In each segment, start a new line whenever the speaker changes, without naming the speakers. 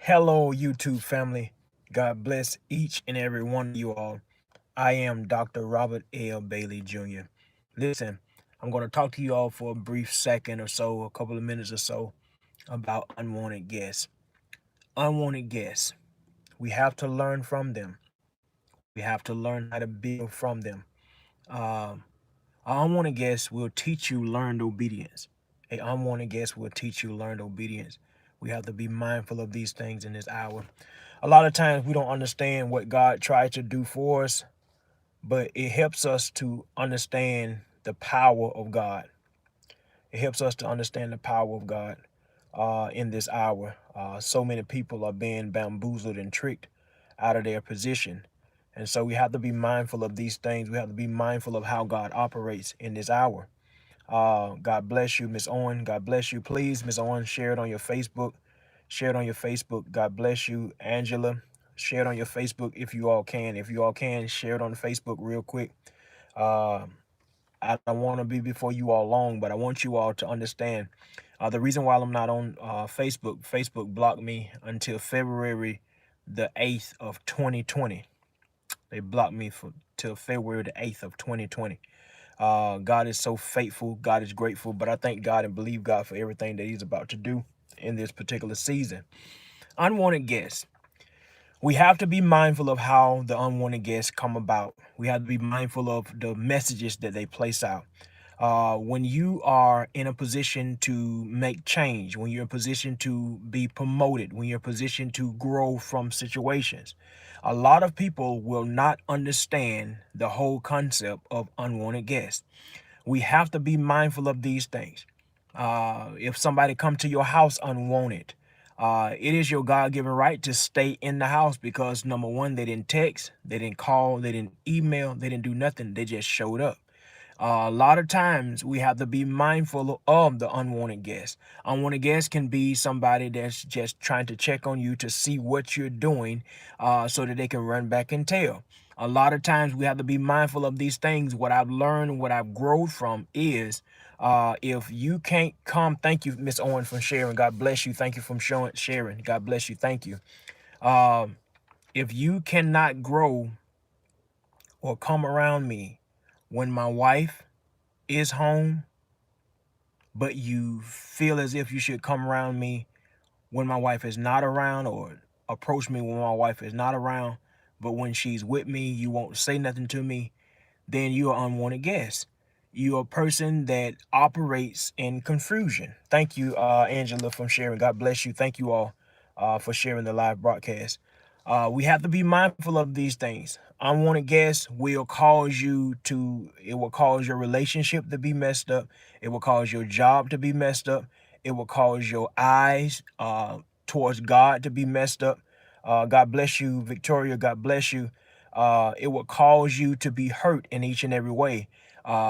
Hello, YouTube family. God bless each and every one of you all. I am Dr. Robert L. Bailey Jr. Listen, I'm going to talk to you all for a brief second or so, a couple of minutes or so, about unwanted guests. Unwanted guests. We have to learn from them. We have to learn how to build from them. Um, an unwanted guest will teach you learned obedience. A unwanted guest will teach you learned obedience. We have to be mindful of these things in this hour. A lot of times we don't understand what God tried to do for us, but it helps us to understand the power of God. It helps us to understand the power of God in this hour. So many people are being bamboozled and tricked out of their position. And so we have to be mindful of these things. We have to be mindful of how God operates in this hour. God bless you, Miss Owen. God bless you. Please, Miss Owen, share it on your Facebook. Share it on your Facebook. God bless you, Angela. Share it on your Facebook if you all can. If you all can, share it on Facebook real quick. Uh, I don't want to be before you all long, but I want you all to understand the reason why I'm not on Facebook. Facebook blocked me until February the 8th of 2020. They blocked me for till February the 8th of 2020. God is so faithful. God is grateful. But I thank God and believe God for everything that He's about to do in this particular season. Unwanted guests. We have to be mindful of how the unwanted guests come about. We have to be mindful of the messages that they place out. When you are in a position to make change, when you're in a position to be promoted, when you're in a position to grow from situations, a lot of people will not understand the whole concept of unwanted guests. We have to be mindful of these things. If somebody come to your house unwanted, it is your God-given right to stay in the house because number one, they didn't text, they didn't call, they didn't email, they didn't do nothing. They just showed up. A lot of times we have to be mindful of the unwanted guest. Unwanted guest can be somebody that's just trying to check on you to see what you're doing so that they can run back and tell. A lot of times we have to be mindful of these things. What I've learned, what I've grown from is if you can't come, thank you, Miss Owen, for sharing. God bless you. Thank you for sharing. God bless you. Thank you. Um, if you cannot grow or come around me when my wife is home, but you feel as if you should come around me when my wife is not around, or approach me when my wife is not around, but when she's with me, you won't say nothing to me, then you're an unwanted guest. You're a person that operates in confusion. Thank you, Angela, for sharing. God bless you. Thank you all for sharing the live broadcast. We have to be mindful of these things. Unwanted guests will cause it will cause your relationship to be messed up. It will cause your job to be messed up. It will cause your eyes towards God to be messed up. God bless you, Victoria. God bless you. It will cause you to be hurt in each and every way.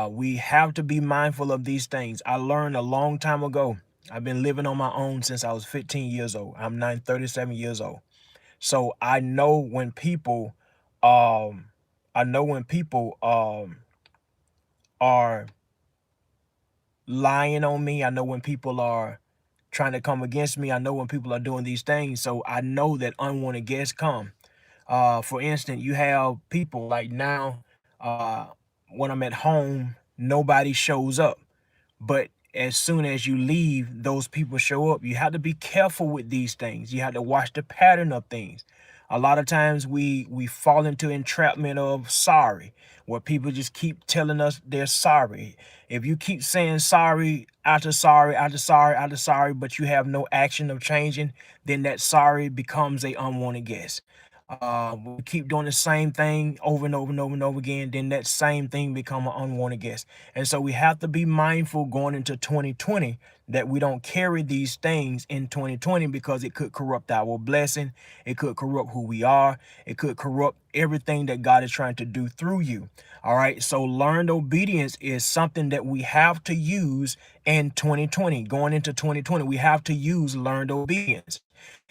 We have to be mindful of these things. I learned a long time ago. I've been living on my own since I was 15 years old. I'm 37 years old. So I know when people, um, are lying on me. I know when people are trying to come against me. I know when people are doing these things. So I know that unwanted guests come. For instance, you have people like now, when I'm at home, nobody shows up. But as soon as you leave, those people show up. You have to be careful with these things. You have to watch the pattern of things. A lot of times we fall into entrapment of sorry, where people just keep telling us they're sorry. If you keep saying sorry after sorry after sorry after sorry, but you have no action of changing, then that sorry becomes a unwanted guest. We keep doing the same thing over and over and over and over again, then that same thing become an unwanted guest. And so we have to be mindful going into 2020 that we don't carry these things in 2020 because it could corrupt our blessing. It could corrupt who we are. It could corrupt everything that God is trying to do through you. All right. So learned obedience is something that we have to use in 2020. Going into 2020, we have to use learned obedience.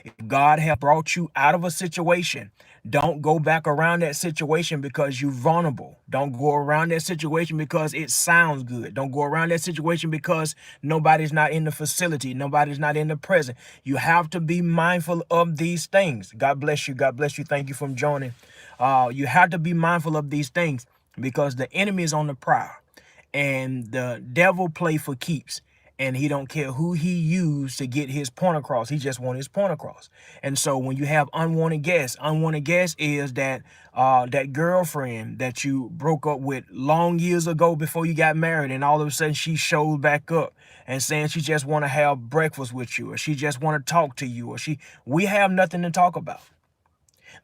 If God have brought you out of a situation, don't go back around that situation because you're vulnerable. Don't go around that situation because it sounds good. Don't go around that situation because nobody's not in the facility. Nobody's not in the present. You have to be mindful of these things. God bless you. God bless you. Thank you for joining. You have to be mindful of these things because the enemy is on the prowl and the devil play for keeps, and he don't care who he used to get his point across. He just want his point across. And so when you have unwanted guests is that that girlfriend that you broke up with long years ago before you got married, and all of a sudden she showed back up and saying she just want to have breakfast with you, or she just want to talk to you, or we have nothing to talk about.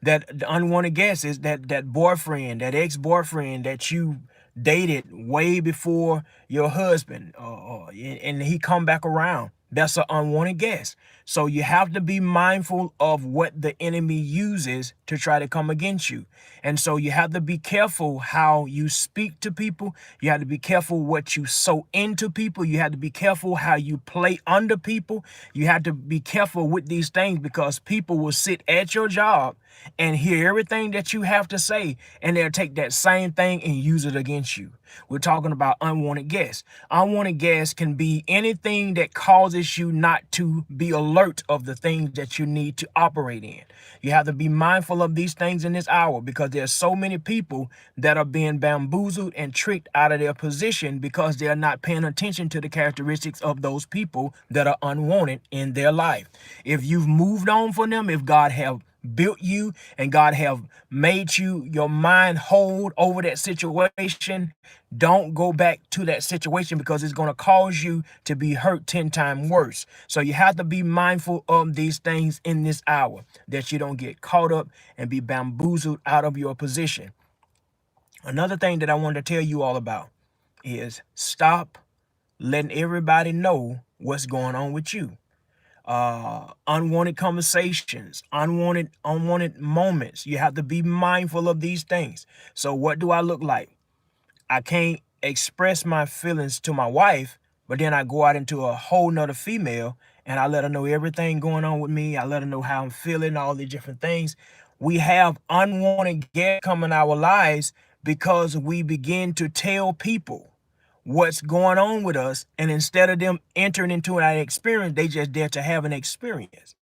That the unwanted guest is that boyfriend, that ex-boyfriend that you dated way before your husband, and he come back around. That's an unwanted guest. So you have to be mindful of what the enemy uses to try to come against you. And so you have to be careful how you speak to people. You have to be careful what you sow into people. You have to be careful how you play under people. You have to be careful with these things because people will sit at your job and hear everything that you have to say, and they'll take that same thing and use it against you. We're talking about unwanted guests. Unwanted guests can be anything that causes you not to be alert of the things that you need to operate in. You have to be mindful of these things in this hour because there's so many people that are being bamboozled and tricked out of their position because they're not paying attention to the characteristics of those people that are unwanted in their life. If you've moved on from them, if God have built you and God have made you your mind hold over that situation, don't go back to that situation because it's going to cause you to be hurt 10 times worse. So you have to be mindful of these things in this hour, that you don't get caught up and be bamboozled out of your position. Another thing that I wanted to tell you all about is stop letting everybody know what's going on with you. Unwanted conversations, unwanted moments. You have to be mindful of these things. So what do I look like? I can't express my feelings to my wife, but then I go out into a whole nother female and I let her know everything going on with me. I let her know how I'm feeling, all these different things. We have unwanted guests come in our lives because we begin to tell people what's going on with us, and instead of them entering into an experience, they just dare to have an experience.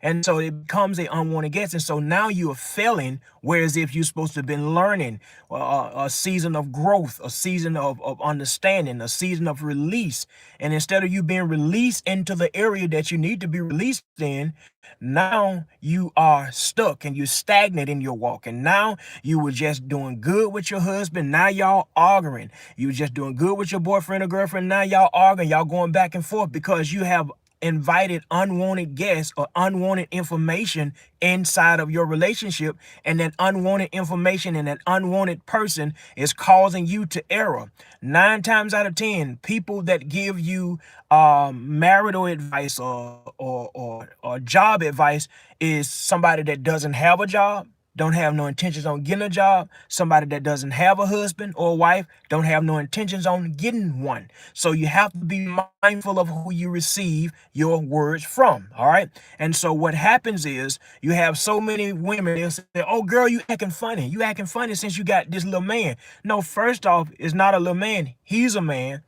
And so it becomes an unwanted guest. And so now you are failing, whereas if you're supposed to have been learning a season of growth, a season of understanding, a season of release. And instead of you being released into the area that you need to be released in, now you are stuck and you're stagnant in your walk. And now you were just doing good with your husband. Now y'all arguing. You were just doing good with your boyfriend or girlfriend. Now y'all arguing. Y'all going back and forth because you have invited unwanted guests or unwanted information inside of your relationship, and that unwanted information and that unwanted person is causing you to error. 9 times out of 10, people that give you marital advice or job advice is somebody that doesn't have a job, don't have no intentions on getting a job. Somebody that doesn't have a husband or a wife, don't have no intentions on getting one. So you have to be mindful of who you receive your words from. All right. And so what happens is you have so many women, they'll say, oh girl, you acting funny. You acting funny since you got this little man. No, first off, it's not a little man. He's a man.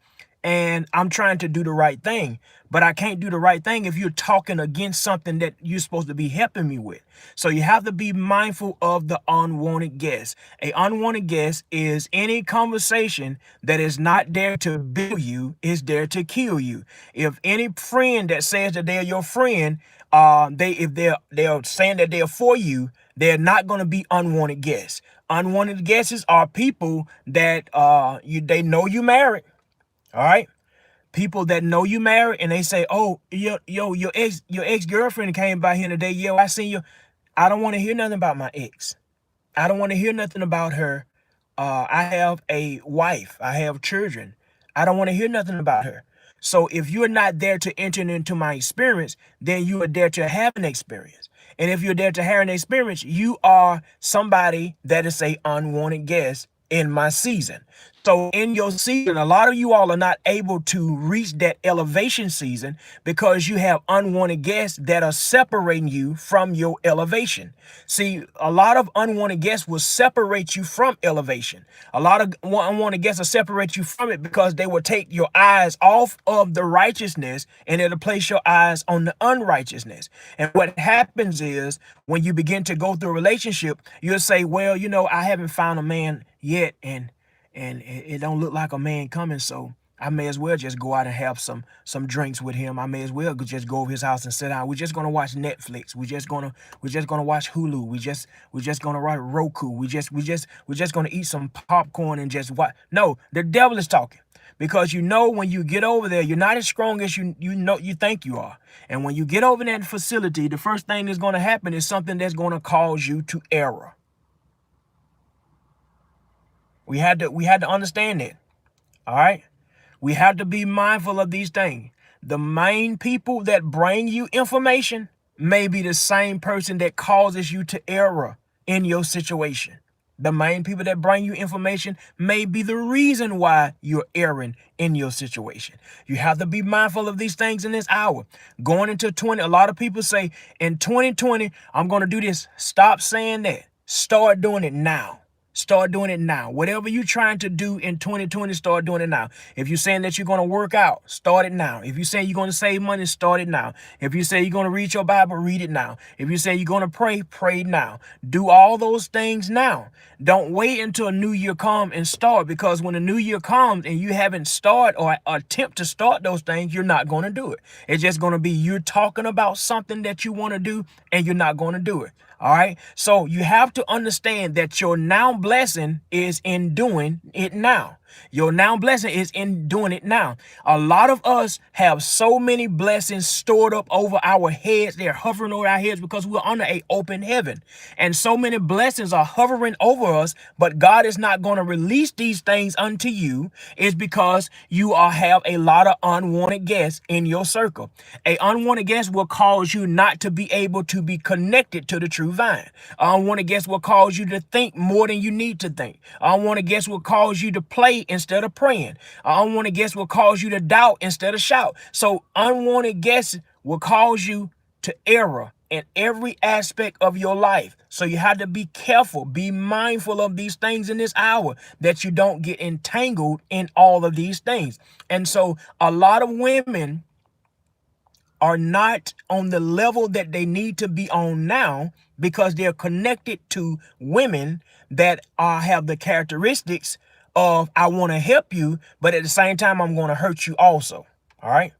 And I'm trying to do the right thing, but I can't do the right thing if you're talking against something that you're supposed to be helping me with. So you have to be mindful of the unwanted guest. A unwanted guest is any conversation that is not there to build you, is there to kill you. If any friend that says that they're your friend, if they're saying that they're for you, they're not going to be unwanted guests. Unwanted guests are people that they know you married. All right. People that know you married and they say, oh, your ex-girlfriend came by here today. Yo, I seen you. I don't want to hear nothing about my ex. I don't want to hear nothing about her. I have a wife. I have children. I don't want to hear nothing about her. So if you're not there to enter into my experience, then you are there to have an experience. And if you're there to have an experience, you are somebody that is a unwanted guest in my season. So in your season, a lot of you all are not able to reach that elevation season because you have unwanted guests that are separating you from your elevation. See, a lot of unwanted guests will separate you from elevation. A lot of unwanted guests will separate you from it because they will take your eyes off of the righteousness and it'll place your eyes on the unrighteousness. And what happens is when you begin to go through a relationship, you'll say, well, I haven't found a man yet, and it don't look like a man coming, so I may as well just go out and have some drinks with him. I may as well just go over his house and sit down. We're just gonna watch Netflix. We're just gonna watch Hulu. We're just gonna watch Roku. We're just gonna eat some popcorn and just watch. No, the devil is talking. Because when you get over there, you're not as strong as you think you are. And when you get over that facility, the first thing that's gonna happen is something that's gonna cause you to error. We had to understand it. All right. We have to be mindful of these things. The main people that bring you information may be the same person that causes you to error in your situation. The main people that bring you information may be the reason why you're erring in your situation. You have to be mindful of these things in this hour. Going into 20, a lot of people say, in 2020, I'm going to do this. Stop saying that. Start doing it now. Start doing it now. Whatever you're trying to do in 2020, start doing it now. If you're saying that you're going to work out, start it now. If you're saying you're going to save money, start it now. If you say you're going to read your Bible, read it now. If you say you're going to pray, pray now. Do all those things now. Don't wait until a new year comes and start, because when a new year comes and you haven't started or attempt to start those things, you're not going to do it. It's just going to be you're talking about something that you want to do and you're not going to do it. All right. So you have to understand that your now blessing is in doing it now. Your now blessing is in doing it now. A lot of us have so many blessings stored up over our heads. They're hovering over our heads because we're under an open heaven. And so many blessings are hovering over us, but God is not going to release these things unto you. It's because you have a lot of unwanted guests in your circle. A unwanted guest will cause you not to be able to be connected to the true vine. An unwanted guest will cause you to think more than you need to think. An unwanted guest will cause you to play instead of praying. An unwanted guest will cause you to doubt instead of shout. So unwanted guests will cause you to error in every aspect of your life. So you have to be careful, be mindful of these things in this hour, that you don't get entangled in all of these things. And so a lot of women are not on the level that they need to be on now because they're connected to women that have the characteristics of, I want to help you, but at the same time, I'm going to hurt you also. All right.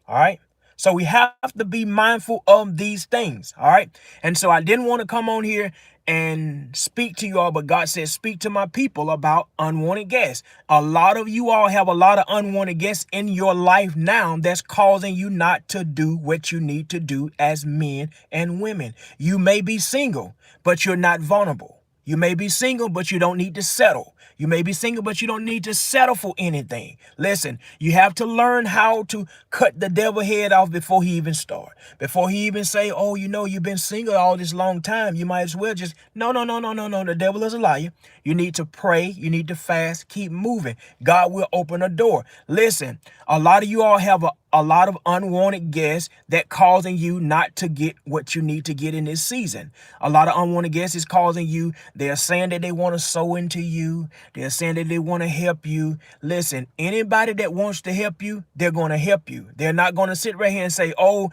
All right. So we have to be mindful of these things. All right. And so I didn't want to come on here and speak to you all, but God said, speak to my people about unwanted guests. A lot of you all have a lot of unwanted guests in your life now that's causing you not to do what you need to do as men and women. You may be single, but you're not vulnerable. You may be single, but you don't need to settle. You may be single, but you don't need to settle for anything. Listen, you have to learn how to cut the devil head off before he even start. Before he even say, oh, you've been single all this long time. You might as well just, no. The devil is a liar. You need to pray. You need to fast. Keep moving. God will open a door. Listen, a lot of you all have a lot of unwanted guests that causing you not to get what you need to get in this season. A lot of unwanted guests is causing you. They're saying that they want to sow into you. They're saying that they want to help you. Listen, anybody that wants to help you, they're going to help you. They're not going to sit right here and say, oh,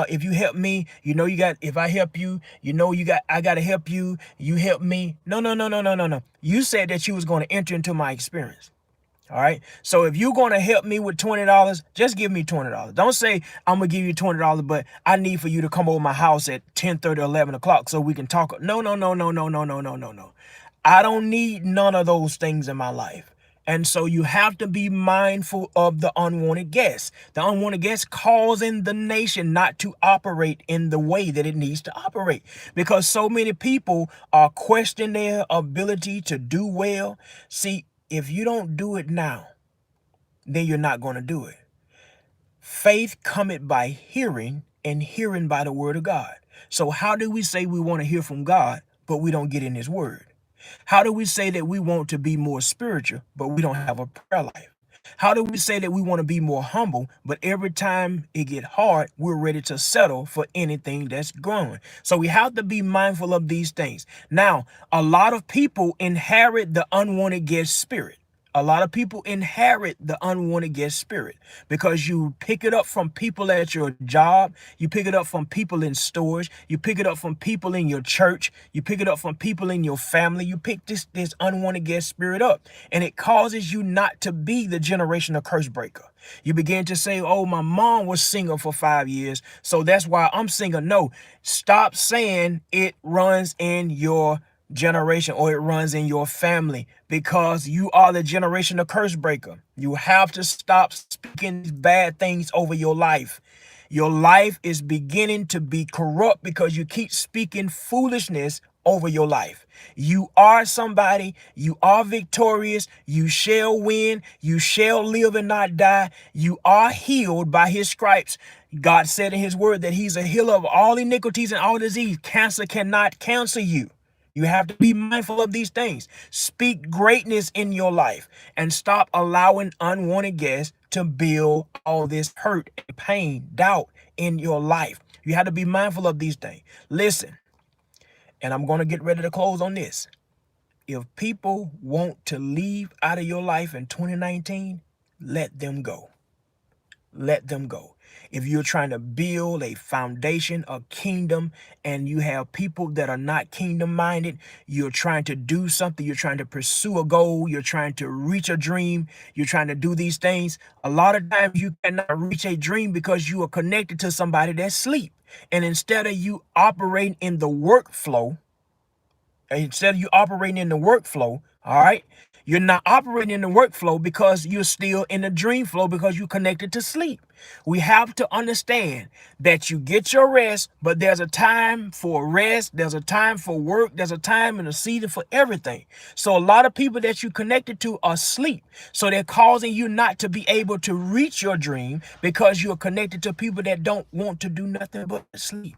if you help me, if I help you, I got to help you. You help me. No. You said that you was going to enter into my experience. All right. So if you're going to help me with $20, just give me $20. Don't say I'm going to give you $20, but I need for you to come over my house at 10:30 or 11 o'clock so we can talk. No. I don't need none of those things in my life. And so you have to be mindful of the unwanted guests. The unwanted guests causing the nation not to operate in the way that it needs to operate, because so many people are questioning their ability to do well. See, if you don't do it now, then you're not going to do it. Faith cometh by hearing, and hearing by the word of God. So how do we say we want to hear from God, but we don't get in his word? How do we say that we want to be more spiritual, but we don't have a prayer life? How do we say that we want to be more humble, but every time it get hard, we're ready to settle for anything that's growing? So we have to be mindful of these things. Now, a lot of people inherit the unwanted guest spirit. A lot of people inherit the unwanted guest spirit because you pick it up from people at your job, you pick it up from people in stores, you pick it up from people in your church, you pick it up from people in your family. You pick this unwanted guest spirit up, and it causes you not to be the generational curse breaker. You begin to say, oh, my mom was single for 5 years, so that's why I'm single. No, stop saying it runs in your generation or it runs in your family, because you are the generational curse breaker. You have to stop speaking these bad things over your life. Your life is beginning to be corrupt because you keep speaking foolishness over your life. You are somebody, you are victorious, you shall win, you shall live and not die. You are healed by his stripes. God said in his word that he's a healer of all iniquities and all disease. Cancer cannot cancel you. You have to be mindful of these things. Speak greatness in your life and stop allowing unwanted guests to build all this hurt and pain, doubt in your life. You have to be mindful of these things. Listen, and I'm going to get ready to close on this. If people want to leave out of your life in 2019, let them go. Let them go. If you're trying to build a foundation, a kingdom, and you have people that are not kingdom minded, you're trying to do something, you're trying to pursue a goal, you're trying to reach a dream, you're trying to do these things. A lot of times you cannot reach a dream because you are connected to somebody that's asleep. And instead of you operating in the workflow, all right, you're not operating in the workflow because you're still in the dream flow because you're connected to sleep. We have to understand that you get your rest, but there's a time for rest, there's a time for work, there's a time and a season for everything. So a lot of people that you connected to are asleep. So they're causing you not to be able to reach your dream because you're connected to people that don't want to do nothing but sleep.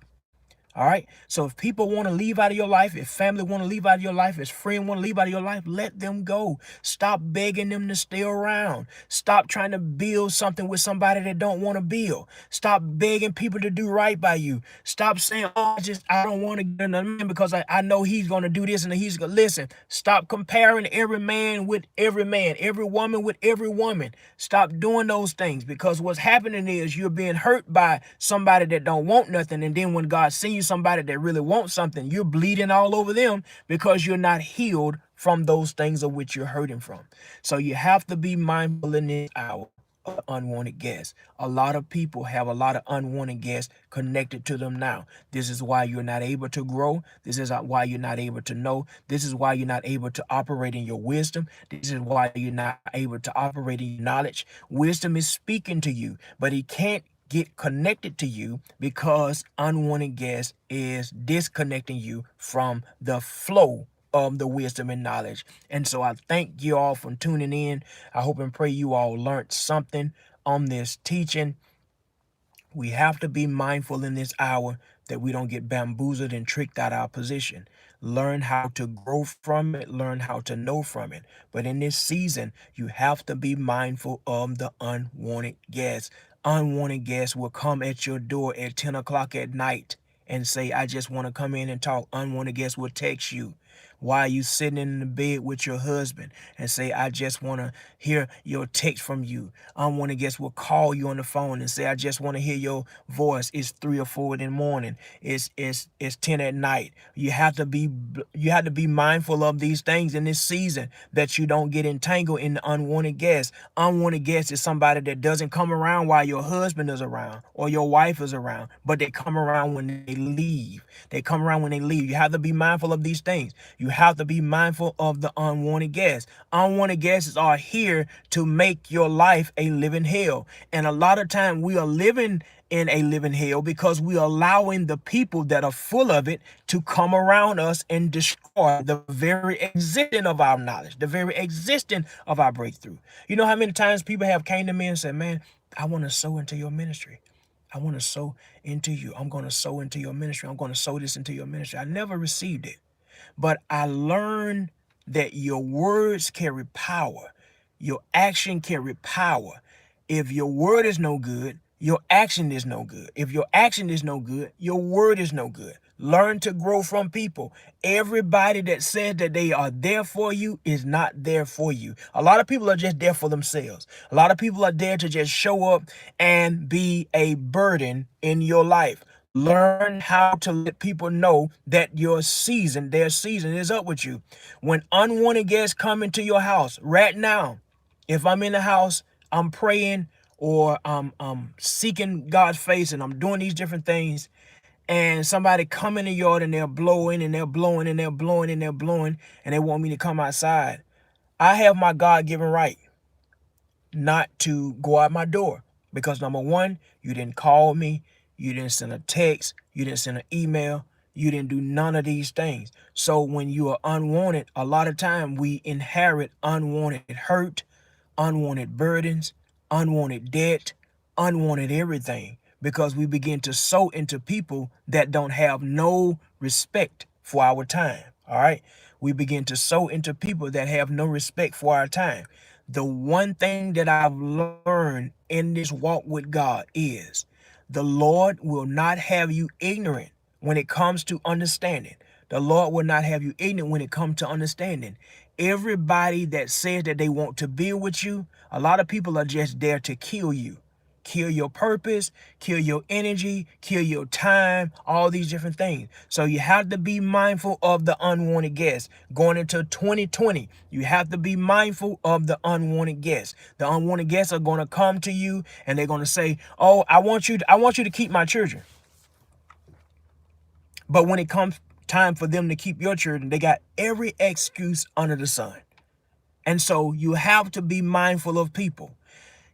All right. So if people want to leave out of your life, if family want to leave out of your life, if friends want to leave out of your life, let them go. Stop begging them to stay around. Stop trying to build something with somebody that don't want to build. Stop begging people to do right by you. Stop saying, oh, I don't want to get another man because I know he's going to do this and he's going to listen. Stop comparing every man with every man, every woman with every woman. Stop doing those things, because what's happening is you're being hurt by somebody that don't want nothing. And then when God sends you somebody that really wants something, you're bleeding all over them because you're not healed from those things of which you're hurting from. So you have to be mindful in this hour of unwanted guests. A lot of people have a lot of unwanted guests connected to them now. This is why you're not able to grow. This is why you're not able to know. This is why you're not able to operate in your wisdom. This is why you're not able to operate in your knowledge. Wisdom is speaking to you, but he can't get connected to you because unwanted guest is disconnecting you from the flow of the wisdom and knowledge. And so I thank you all for tuning in. I hope and pray you all learned something on this teaching. We have to be mindful in this hour that we don't get bamboozled and tricked out of our position. Learn how to grow from it, learn how to know from it. But in this season, you have to be mindful of the unwanted guests. Unwanted guests will come at your door at 10 o'clock at night and say, I just want to come in and talk. Unwanted guests will text you while you sitting in the bed with your husband and say, I just want to hear your text from you. Unwanted guests will call you on the phone and say, I just want to hear your voice. It's 3 or 4 in the morning. It's 10 at night. You have to be mindful of these things in this season, that you don't get entangled in the unwanted guests. Unwanted guests is somebody that doesn't come around while your husband is around or your wife is around, but they come around when they leave. They come around when they leave. You have to be mindful of these things. You have to be mindful of the unwanted guests. Unwanted guests are here to make your life a living hell. And a lot of time we are living in a living hell because we are allowing the people that are full of it to come around us and destroy the very existence of our knowledge, the very existence of our breakthrough. You know how many times people have came to me and said, man, I want to sow into your ministry. I want to sow into you. I'm going to sow into your ministry. I'm going to sow this into your ministry. I never received it. But I learned that your words carry power. Your action carry power. If your word is no good, your action is no good. If your action is no good, your word is no good. Learn to grow from people. Everybody that says that they are there for you is not there for you. A lot of people are just there for themselves. A lot of people are there to just show up and be a burden in your life. Learn how to let people know that their season is up with you. When unwanted guests come into your house right now, if I'm in the house, I'm praying or I'm seeking God's face and I'm doing these different things, and somebody come in the yard and they're blowing and they're blowing and they're blowing and they're blowing and they want me to come outside, I have my God-given right not to go out my door because number one, you didn't call me, you didn't send a text, you didn't send an email, you didn't do none of these things. So when you are unwanted, a lot of time we inherit unwanted hurt, unwanted burdens, unwanted debt, unwanted everything because we begin to sow into people that don't have no respect for our time. All right. We begin to sow into people that have no respect for our time. The one thing that I've learned in this walk with God is the Lord will not have you ignorant when it comes to understanding. The Lord will not have you ignorant when it comes to understanding. Everybody that says that they want to build with you, a lot of people are just there to kill you. Kill your purpose, kill your energy, kill your time, all these different things. So you have to be mindful of the unwanted guests. Going into 2020, you have to be mindful of the unwanted guests. The unwanted guests are going to come to you and they're going to say, "Oh, I want you to keep my children." But when it comes time for them to keep your children, they got every excuse under the sun. And so you have to be mindful of people.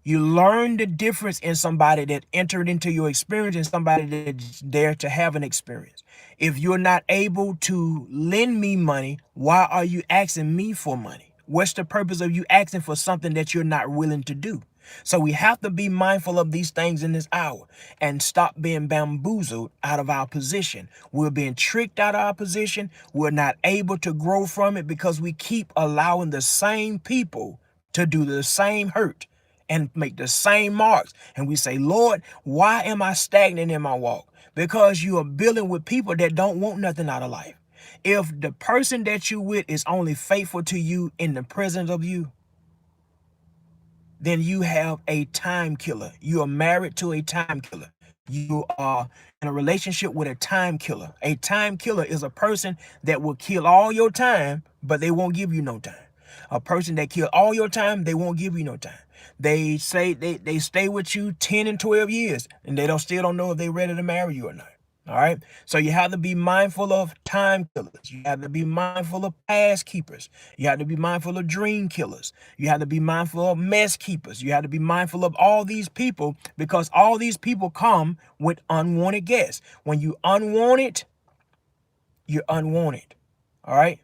You learn the difference in somebody that entered into your experience and somebody that's there to have an experience. If you're not able to lend me money, why are you asking me for money? What's the purpose of you asking for something that you're not willing to do? So we have to be mindful of these things in this hour and stop being bamboozled out of our position. We're being tricked out of our position. We're not able to grow from it because we keep allowing the same people to do the same hurt and make the same marks. And we say, "Lord, why am I stagnant in my walk?" Because you are building with people that don't want nothing out of life. If the person that you with is only faithful to you in the presence of you, then you have a time killer. You are married to a time killer. You are in a relationship with a time killer. A time killer is a person that will kill all your time, but they won't give you no time. A person that kill all your time, they won't give you no time. They say they stay with you 10 and 12 years, and they still don't know if they're ready to marry you or not. All right. So you have to be mindful of time killers. You have to be mindful of past keepers. You have to be mindful of dream killers. You have to be mindful of mess keepers. You have to be mindful of all these people because all these people come with unwanted guests. When you unwanted, you're unwanted. All right.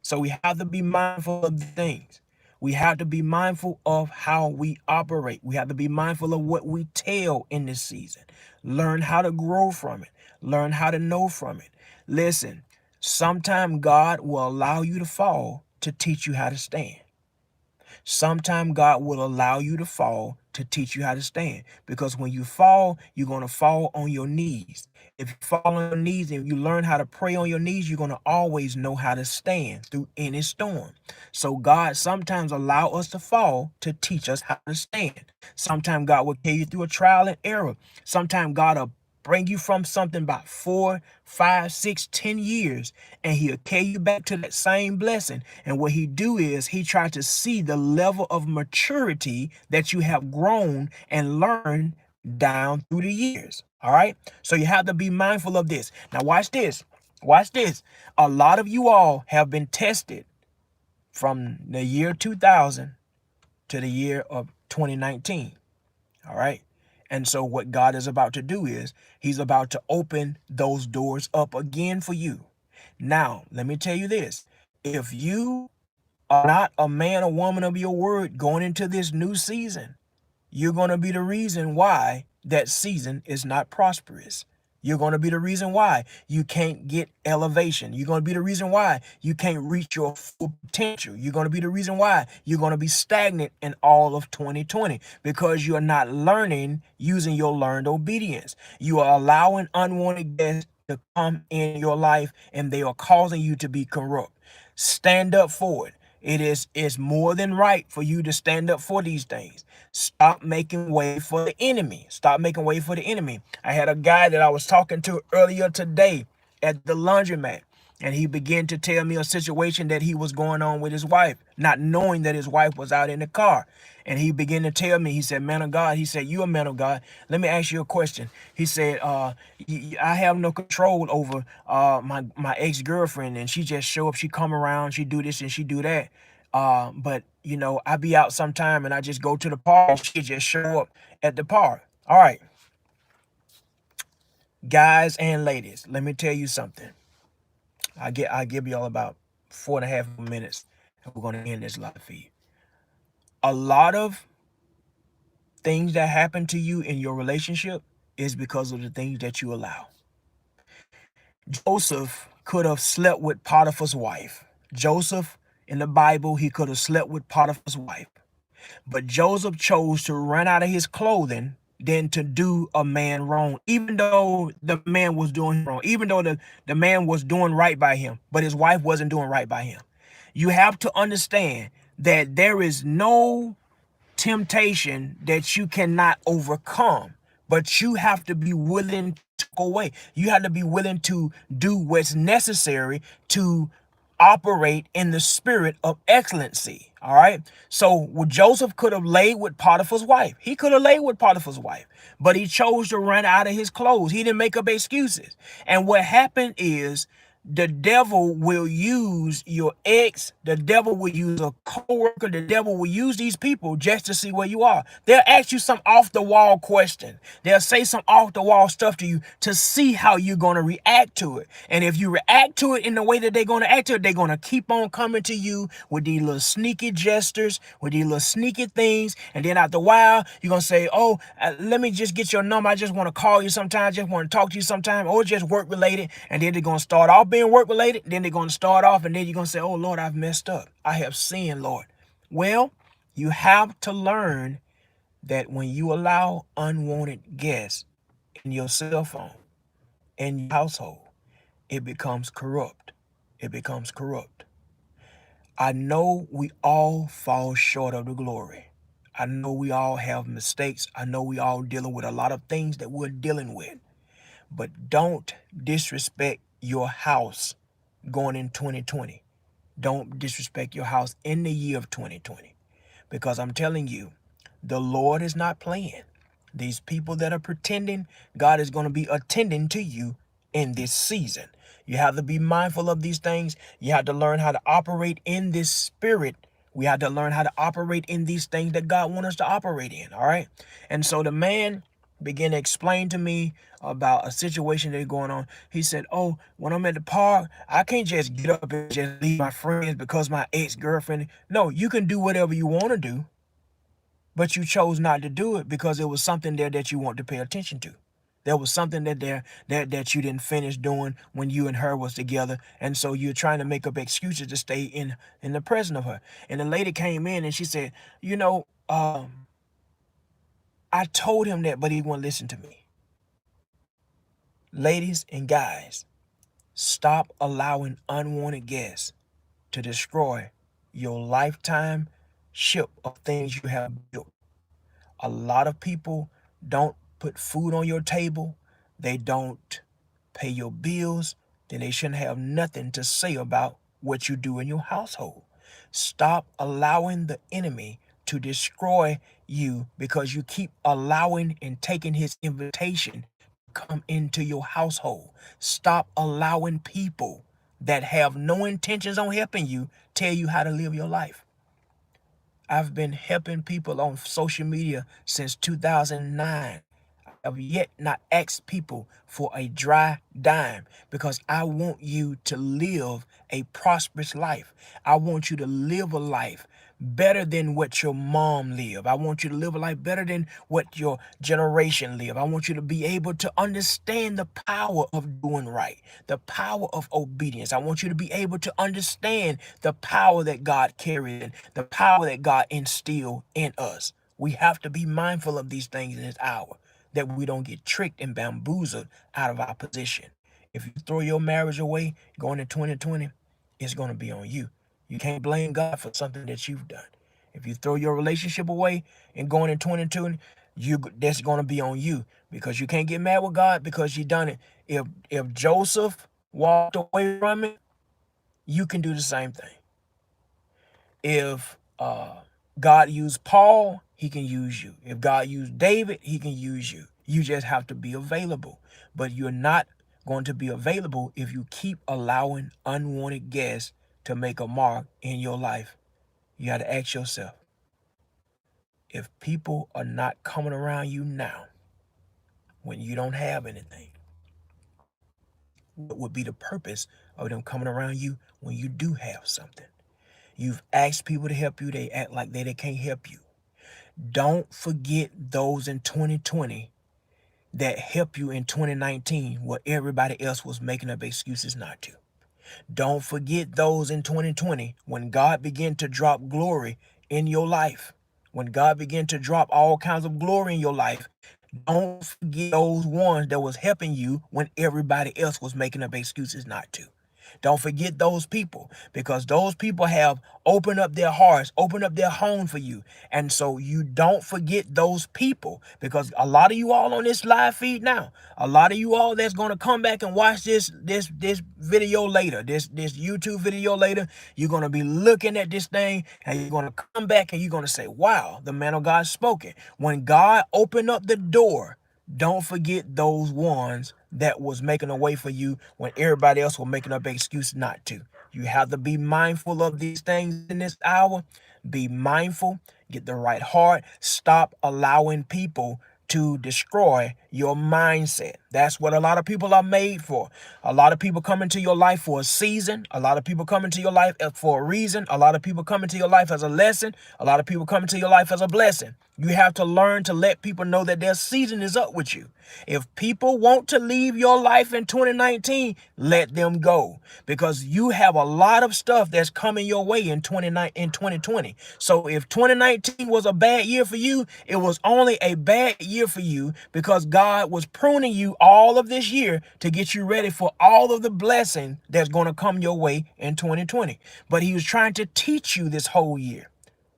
So we have to be mindful of the things. We have to be mindful of how we operate. We have to be mindful of what we tell in this season. Learn how to grow from it. Learn how to know from it. Listen, sometime God will allow you to fall to teach you how to stand. Sometime God will allow you to fall to teach you how to stand. Because when you fall, you're going to fall on your knees. If you fall on your knees and you learn how to pray on your knees, you're going to always know how to stand through any storm. So God sometimes allow us to fall to teach us how to stand. Sometimes God will carry you through a trial and error. Sometimes God will bring you from something about 4, 5, 6, 10 years, and he'll carry you back to that same blessing. And what he do is he tries to see the level of maturity that you have grown and learned down through the years. All right. So you have to be mindful of this. Now watch this. Watch this. A lot of you all have been tested from the year 2000 to the year of 2019. All right. And so what God is about to do is he's about to open those doors up again for you. Now, let me tell you this. If you are not a man or woman of your word going into this new season, you're going to be the reason why that season is not prosperous. You're going to be the reason why you can't get elevation. You're going to be the reason why you can't reach your full potential. You're going to be the reason why you're going to be stagnant in all of 2020 because you're not learning using your learned obedience. You are allowing unwanted guests to come in your life and they are causing you to be corrupt. Stand up for it. It's more than right for you to stand up for these things. Stop making way for the enemy. Stop making way for the enemy. I had a guy that I was talking to earlier today at the laundromat, and he began to tell me a situation that he was going on with his wife, not knowing that his wife was out in the car. And he began to tell me, he said, man of God, he said, you a man of God. Let me ask you a question. He said, I have no control over my ex-girlfriend, and she just show up, she come around, she do this and she do that. But you know, I be out sometime and I just go to the park and she just show up at the park. All right, guys and ladies, let me tell you something. I'll give you all about 4.5 minutes and we're gonna end this live feed. A lot of things that happen to you in your relationship is because of the things that you allow. Joseph could have slept with Potiphar's wife. Joseph in the Bible, he could have slept with Potiphar's wife. But Joseph chose to run out of his clothing than to do a man wrong, even though the man was doing wrong, even though the man was doing right by him, but his wife wasn't doing right by him. You have to understand that there is no temptation that you cannot overcome, but you have to be willing to go away. You have to be willing to do what's necessary to operate in the spirit of excellency. All right. So Joseph could have laid with Potiphar's wife. He could have laid with Potiphar's wife, but he chose to run out of his clothes. He didn't make up excuses. And what happened is the devil will use your ex, the devil will use a co-worker, the devil will use these people just to see where you are. They'll ask you some off the wall question. They'll say some off the wall stuff to you to see how you're going to react to it. And if you react to it in the way that they're going to act to it, they're going to keep on coming to you with these little sneaky gestures, with these little sneaky things. And then after a while, you're going to say, oh, let me just get your number. I just want to call you sometime. I just want to talk to you sometime, or just work related. And then they're going to start off being work related. Then they're going to start off and then you're going to say, oh, Lord, I've messed up. I have sinned, Lord. Well, you have to learn that when you allow unwanted guests in your cell phone, in your household, it becomes corrupt. It becomes corrupt. I know we all fall short of the glory. I know we all have mistakes. I know we all dealing with a lot of things that we're dealing with. But don't disrespect your house going in 2020. Don't disrespect your house in the year of 2020. Because I'm telling you, the Lord is not playing. These people that are pretending, God is going to be attending to you in this season. You have to be mindful of these things. You have to learn how to operate in this spirit. We have to learn how to operate in these things that God wants us to operate in. All right. And so the man began to explain to me about a situation that's going on. He said, oh, when I'm at the park, I can't just get up and just leave my friends because my ex-girlfriend. No, you can do whatever you want to do, but you chose not to do it because there was something there that you want to pay attention to. There was something that you didn't finish doing when you and her was together, and so you're trying to make up excuses to stay in the presence of her. And the lady came in and she said, you know, I told him that, but he wouldn't listen to me. Ladies and guys, stop allowing unwanted guests to destroy your lifetime ship of things you have built. A lot of people don't put food on your table. They don't pay your bills. Then they shouldn't have nothing to say about what you do in your household. Stop allowing the enemy to destroy you because you keep allowing and taking his invitation to come into your household. Stop allowing people that have no intentions on helping you tell you how to live your life. I've been helping people on social media since 2009. I have yet not asked people for a dry dime because I want you to live a prosperous life. I want you to live a life better than what your mom lived. I want you to live a life better than what your generation lived. I want you to be able to understand the power of doing right, the power of obedience. I want you to be able to understand the power that God carried in, the power that God instilled in us. We have to be mindful of these things in this hour, that we don't get tricked and bamboozled out of our position. If you throw your marriage away going to 2020, it's going to be on you. You can't blame God for something that you've done. If you throw your relationship away and going in 2020, that's going to be on you, because you can't get mad with God because you done it. If Joseph walked away from it, you can do the same thing. If God used Paul, he can use you. If God used David, he can use you. You just have to be available. But you're not going to be available if you keep allowing unwanted guests to make a mark in your life. You got to ask yourself, if people are not coming around you now when you don't have anything, what would be the purpose of them coming around you when you do have something? You've asked people to help you, they act like they can't help you. Don't forget those in 2020 that helped you in 2019 where everybody else was making up excuses not to. Don't forget those in 2020 when God began to drop glory in your life. When God began to drop all kinds of glory in your life, don't forget those ones that was helping you when everybody else was making up excuses not to. Don't forget those people, because those people have opened up their hearts, opened up their home for you. And so you don't forget those people, because a lot of you all on this live feed now, a lot of you all that's going to come back and watch this video later, this YouTube video later, you're going to be looking at this thing and you're going to come back and you're going to say, wow, the man of God spoken. When God opened up the door, don't forget those ones that was making a way for you when everybody else was making up an excuse not to. You have to be mindful of these things in this hour. Be mindful, get the right heart. Stop allowing people to destroy your mindset. That's what a lot of people are made for. A lot of people come into your life for a season. A lot of people come into your life for a reason. A lot of people come into your life as a lesson. A lot of people come into your life as a blessing. You have to learn to let people know that their season is up with you. If people want to leave your life in 2019, let them go, because you have a lot of stuff that's coming your way in 2020. So if 2019 was a bad year for you, it was only a bad year for you because God was pruning you all of this year to get you ready for all of the blessing that's going to come your way in 2020. But he was trying to teach you this whole year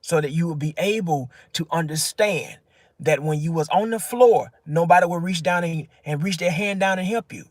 so that you will be able to understand that when you was on the floor, nobody would reach down and reach their hand down and help you.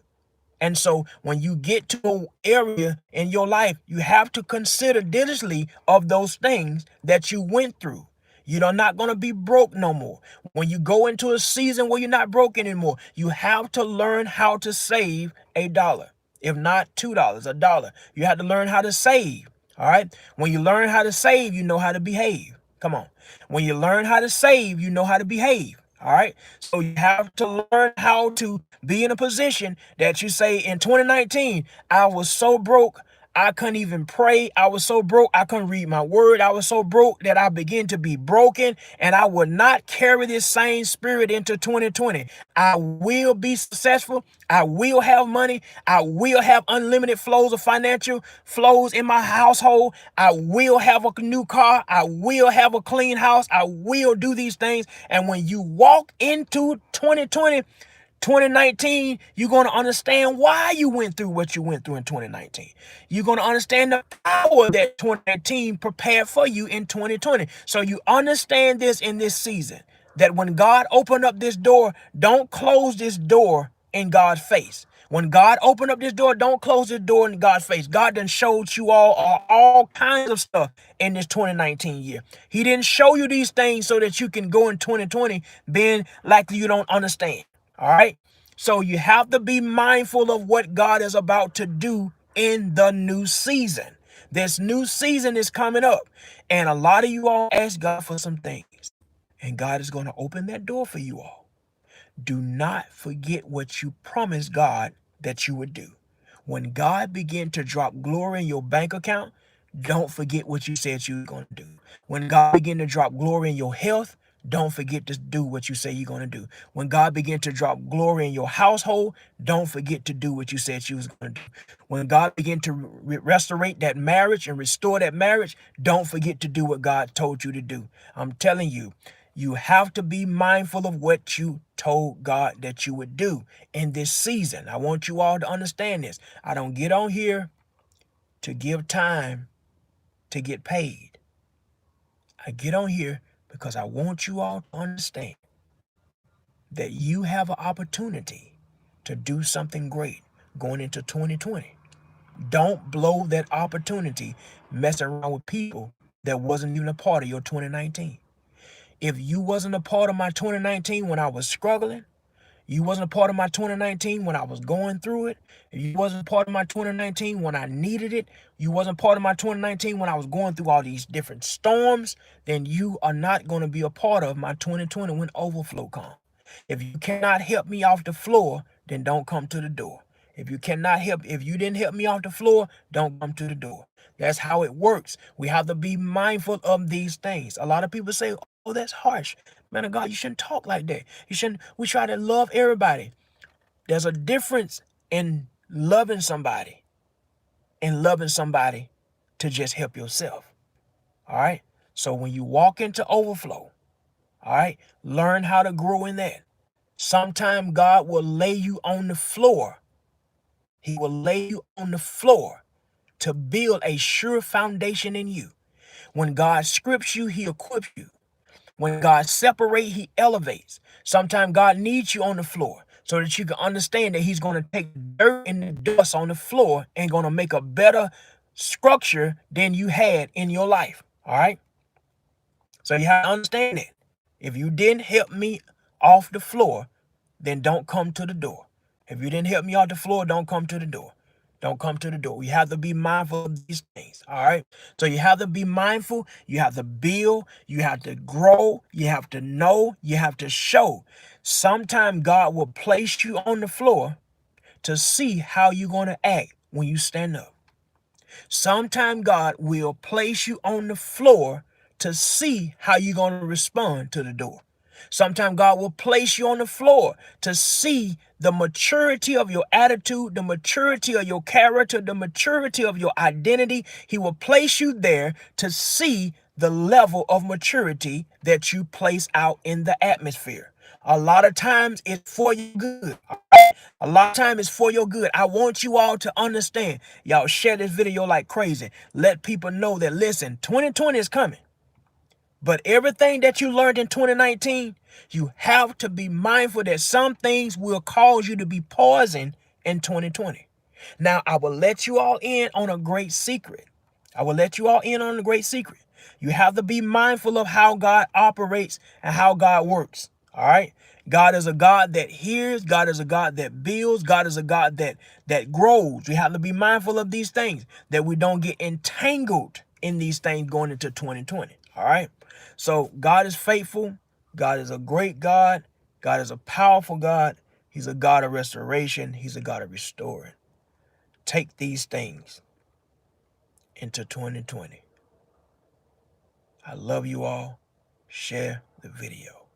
And so when you get to an area in your life, you have to consider diligently of those things that you went through. You're not going to be broke no more. When you go into a season where you're not broke anymore, you have to learn how to save $1. If not $2, $1. You have to learn how to save. All right. When you learn how to save, you know how to behave. Come on. When you learn how to save, you know how to behave. All right. So you have to learn how to be in a position that you say, in 2019, I was so broke, I couldn't even pray. I was so broke, I couldn't read my word. I was so broke that I began to be broken, and I would not carry this same spirit into 2020. I will be successful. I will have money. I will have unlimited flows of financial flows in my household. I will have a new car. I will have a clean house. I will do these things. And when you walk into 2019, you're going to understand why you went through what you went through in 2019. You're going to understand the power that 2019 prepared for you in 2020. So you understand this in this season, that when God opened up this door, don't close this door in God's face. When God opened up this door, don't close this door in God's face. God done showed you all kinds of stuff in this 2019 year. He didn't show you these things so that you can go in 2020 being like you don't understand. All right. So you have to be mindful of what God is about to do in the new season. This new season is coming up. And a lot of you all ask God for some things. And God is going to open that door for you all. Do not forget what you promised God that you would do. When God began to drop glory in your bank account, don't forget what you said you were going to do. When God begin to drop glory in your health, don't forget to do what you say you're going to do. When God begin to drop glory in your household, don't forget to do what you said you was going to do. When God begin to restaurate that marriage and restore that marriage, don't forget to do what God told you to do. I'm telling you, you have to be mindful of what you told God that you would do in this season. I want you all to understand this. I don't get on here to give time to get paid. I get on here because I want you all to understand that you have an opportunity to do something great going into 2020. Don't blow that opportunity messing around with people that wasn't even a part of your 2019. If you wasn't a part of my 2019 when I was struggling, you wasn't a part of my 2019 when I was going through it. You wasn't part of my 2019 when I needed it. You wasn't part of my 2019 when I was going through all these different storms. Then you are not going to be a part of my 2020 when overflow comes. If you cannot help me off the floor, then don't come to the door. If you didn't help me off the floor, don't come to the door. That's how it works. We have to be mindful of these things. A lot of people say, oh, that's harsh. Man of God, you shouldn't talk like that. We try to love everybody. There's a difference in loving somebody and loving somebody to just help yourself. All right. So when you walk into overflow, all right, learn how to grow in that. Sometime God will lay you on the floor. He will lay you on the floor to build a sure foundation in you. When God scripts you, he equips you. When God separates, he elevates. Sometimes God needs you on the floor so that you can understand that he's going to take dirt and the dust on the floor and going to make a better structure than you had in your life. All right. So you have to understand that. If you didn't help me off the floor, then don't come to the door. If you didn't help me off the floor, don't come to the door. Don't come to the door. You have to be mindful of these things. All right. So you have to be mindful. You have to build. You have to grow. You have to know. You have to show. Sometime God will place you on the floor to see how you're going to act when you stand up. Sometime God will place you on the floor to see how you're going to respond to the door. Sometimes God will place you on the floor to see the maturity of your attitude, the maturity of your character, the maturity of your identity. He will place you there to see the level of maturity that you place out in the atmosphere. A lot of times it's for your good. A lot of times it's for your good. I want you all to understand. Y'all share this video like crazy. Let people know that, listen, 2020 is coming. But everything that you learned in 2019, you have to be mindful that some things will cause you to be poisoned in 2020. Now, I will let you all in on a great secret. I will let you all in on a great secret. You have to be mindful of how God operates and how God works. All right. God is a God that hears. God is a God that builds. God is a God that grows. We have to be mindful of these things, that we don't get entangled in these things going into 2020. All right. So God is faithful. God is a great God. God is a powerful God. He's a God of restoration. He's a God of restoring. Take these things into 2020. I love you all. Share the video.